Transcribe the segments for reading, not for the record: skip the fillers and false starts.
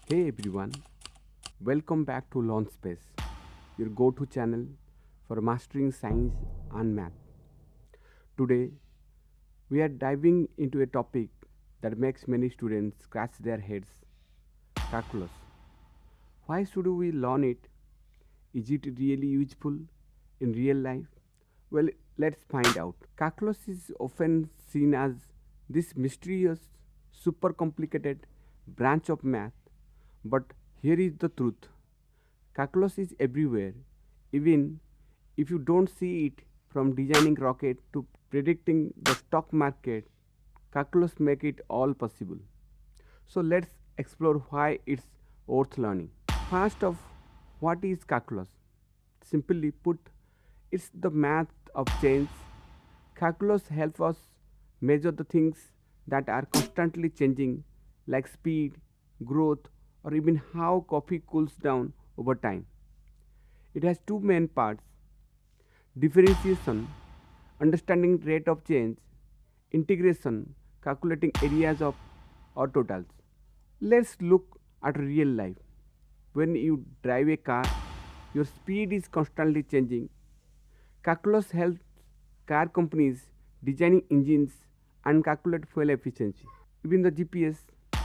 Hey everyone, welcome back to Launch Space, your go to channel for mastering science and math. Today, we are diving into a topic that makes many students scratch their heads calculus. Why should we learn it? Is it really useful in real life? Well, let's find out. Calculus is often seen as this mysterious, super complicated branch of math, but here is the truth. Calculus is everywhere, even if you don't see it. From designing rocket to predicting the stock market, calculus make it all possible. So let's explore why it's worth learning. First of, what is calculus? Simply put, it's the math of change. Calculus helps us measure the things that are constantly changing, like speed, growth, or even how coffee cools down over time. It has two main parts: differentiation, understanding rate of change; integration, calculating areas of or totals. Let's look at real life. When you drive a car, your speed is constantly changing. Calculus helps car companies designing engines and calculate fuel efficiency. Even the GPS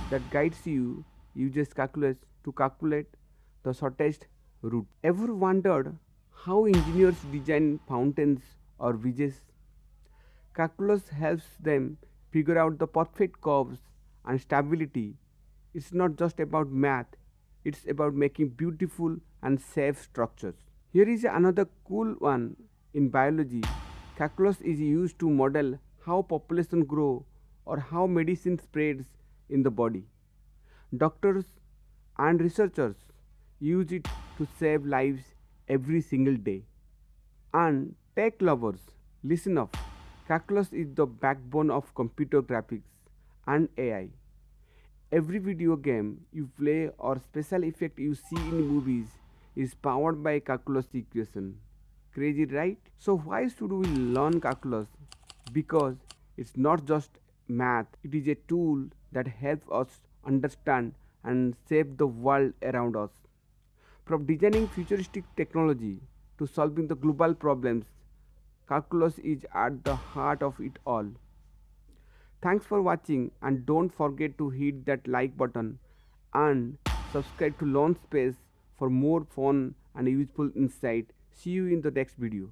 that guides you uses calculus to calculate the shortest route. Ever wondered how engineers design fountains or bridges? Calculus helps them figure out the perfect curves and stability. It's not just about math, it's about making beautiful and safe structures. Here is another cool one. In biology, calculus is used to model how population grow or how medicine spreads in the body. Doctors and researchers use it to save lives every single day. And tech lovers, listen up. Calculus is the backbone of computer graphics and AI. Every video game you play or special effect you see in movies is powered by calculus equation. Crazy, right? So why should we learn calculus? Because it's not just math, it is a tool that helps us understand and shape the world around us. From designing futuristic technology to solving the global problems, calculus is at the heart of it all. Thanks for watching, and don't forget to hit that like button and subscribe to Launch Space for more fun and useful insight. See you in the next video.